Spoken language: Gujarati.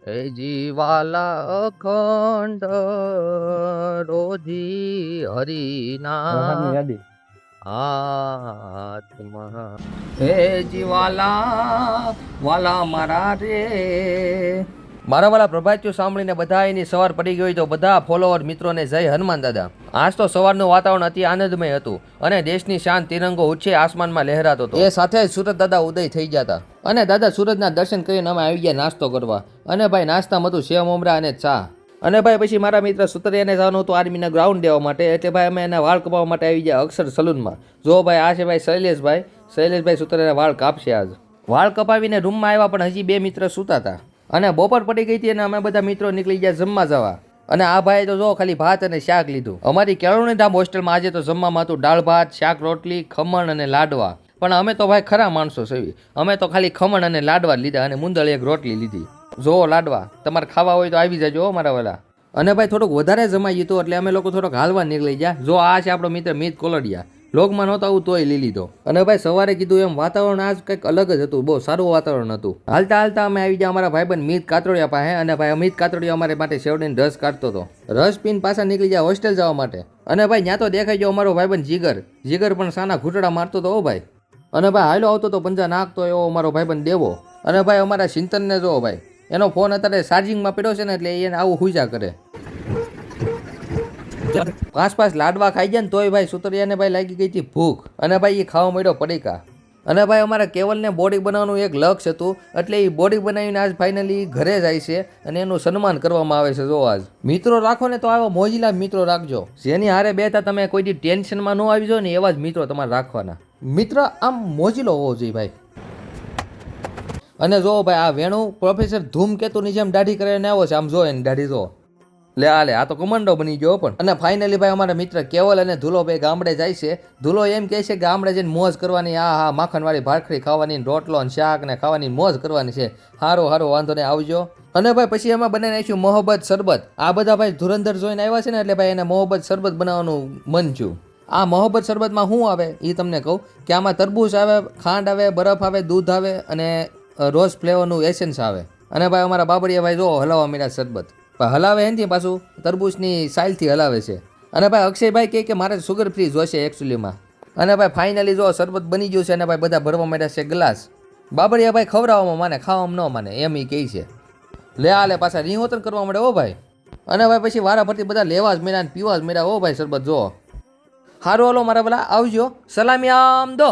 હે જીવાલા અખંડ રોજી હરિના યાદી આત્મા હે જીવાલા વાલા મારા રે મારા વાલા પ્રભાત્યું સાંભળીને બધા એની સવાર પડી ગઈ તો બધા ફોલોવર મિત્રોને જય હનુમાન દાદા. આજ તો સવારનું વાતાવરણ અતિ આનંદમય હતું અને દેશની શાન તિરંગો ઊંચે આસમાનમાં લહેરાતો હતો. એ સાથે જ સુરત દાદા ઉદય થઈ ગયા હતા અને દાદા સુરતના દર્શન કરીને અમે આવી ગયા નાસ્તો કરવા. અને ભાઈ નાસ્તામાં હતું સેવ મમરા અને ચા. અને ભાઈ પછી મારા મિત્ર સુતરિયાને જવાનું હતું આર્મીના ગ્રાઉન્ડ દેવા માટે, એટલે ભાઈ અમે એના વાળ કપાવવા માટે આવી ગયા અક્ષર સલૂનમાં. જો ભાઈ આ છે ભાઈ શૈલેષભાઈ સુતરિયાના વાળ કાપશે આજ. વાળ કપાવીને રૂમમાં આવ્યા પણ હજી બે મિત્ર સૂતા હતા અને બપોર પડી ગઈ હતી અને અમે બધા મિત્રો નીકળી ગયા જમવા જવા. અને આ ભાઈ તો જો ખાલી ભાત અને શાક લીધું. અમારી કેળવણી ધામ હોસ્ટેલમાં આજે તો જમવામાં હતું દાળ ભાત, શાક રોટલી, ખમણ અને લાડવા. પણ અમે તો ભાઈ ખરા માણસો છે, અમે તો ખાલી ખમણ અને લાડવા લીધા અને મુંદળ એક રોટલી લીધી. જો લાડવા તમારે ખાવા હોય તો આવી જજો મારા વાલા. અને ભાઈ થોડુંક વધારે જમાઈ ગયું એટલે અમે લોકો થોડોક હાલવા નીકળી ગયા. જો આ છે આપણો મિત્ર મિત કોલડિયા, લોગમાં નહોતો આવું તોય લઈ લીધો. અને ભાઈ સવારે કીધું એમ વાતાવરણ આજ કંઈક અલગ જ હતું, બહુ સારું વાતાવરણ હતું. હાલતા હાલતા અમે આવી ગયા અમારા ભાઈબંધ મિત કાતરોડિયા પાસે. અને ભાઈ અમિત કાતરોડિયા અમારે માટે શેવડીને રસ કાઢતો હતો. રસ પીને પાછા નીકળી ગયા હોસ્ટેલ જવા માટે. અને ભાઈ ત્યાં તો દેખાઈ ગયો અમારો ભાઈબંધ જીગર પણ સાના ઘૂંટડા મારતો હતો ભાઈ. અને ભાઈ હાલો આવતો તો પંજા નાખતો એવો અમારો ભાઈબંધ દેવો. અને ભાઈ અમારા ચિંતનને જો ભાઈ, એનો ફોન અત્યારે ચાર્જિંગમાં પડ્યો છે ને એટલે એને આવું હુજા કરે. પાંચ લાડવા ખાઈ ગયા ને તોય ભાઈ સુતરિયાને ભાઈ લાગી ગઈ હતી ભૂખ અને ભાઈ એ ખાવા મળ્યો પડીકા. અને ભાઈ અમારા કેવલને બોડી બનાવવાનું એક લક્ષ્ય હતું એટલે એ બોડી બનાવીને આજ ફાઇનલી ઘરે જાય છે અને એનું સન્માન કરવામાં આવે છે. જો આજ મિત્રો રાખો ને તો આવા મોજીલા મિત્રો રાખજો, જેની હારે બેઠા તમે કોઈ દી ટેન્શનમાં ન આવી જાઓ ને એવા જ મિત્રો તમારે રાખવાના. મિત્ર આમ મોજીલો હોવો જોઈએ ભાઈ. અને જો ભાઈ આ વેણુ પ્રોફેસર ધૂમકેતુની જેમ દાઢી કરીને આવ્યો છે, આમ જો એની દાઢી જો આ તો કમાન્ડો બની ગયો પણ. અને ફાઇનલી ભાઈ અમારા મિત્ર કેવલ અને ધુલો ભાઈ ગામડે જાય છે. ધુલો એમ કહે છે કે ગામડે જઈને મોજ કરવાની, હા માખણવાળી ભાખરી ખાવાની, રોટલો અને શાક ને ખાવાની મોજ કરવાની છે. હારો વાંધો નહીં આવજો. અને ભાઈ પછી એમાં બનાવી નાખ્યું મોહબ્બત શરબત. આ બધા ભાઈ ધુરંધર જોઈને આવ્યા છે ને એટલે ભાઈ એને મોહબ્બત શરબત બનાવવાનું મન થયું. આ મોહબ્બત શરબતમાં શું આવે એ તમને કહું કે આમાં તરબૂચ આવે, ખાંડ આવે, બરફ આવે, દૂધ આવે અને રોઝ ફ્લેવરનું એસેન્સ આવે. અને ભાઈ અમારા બાબડિયા ભાઈ જો હલાવવા મીરા શરબત હલાવે એનથી પાછું તરબૂચની સાઇલથી હલાવે છે. અને ભાઈ અક્ષયભાઈ કહે કે મારે સુગર ફ્રી જોશે એકચ્યુઅલીમાં. અને ભાઈ ફાઇનલી જો શરબત બની ગયું છે અને ભાઈ બધા ભરવા માંડ્યા છે ગ્લાસ. બાબડિયા ભાઈ ખવડાવવામાં માને, ખાવામાં ન માને એમ એ કહે છે. લે પાછા રીહોતન કરવા માંડે હો ભાઈ. અને ભાઈ પછી વારા ફરતી બધા લેવા જ મેળ્યા પીવા જ મેળ્યા હો ભાઈ શરબત જો. સારું હાલો મારા પેલા આવજો, સલામી આમ દો.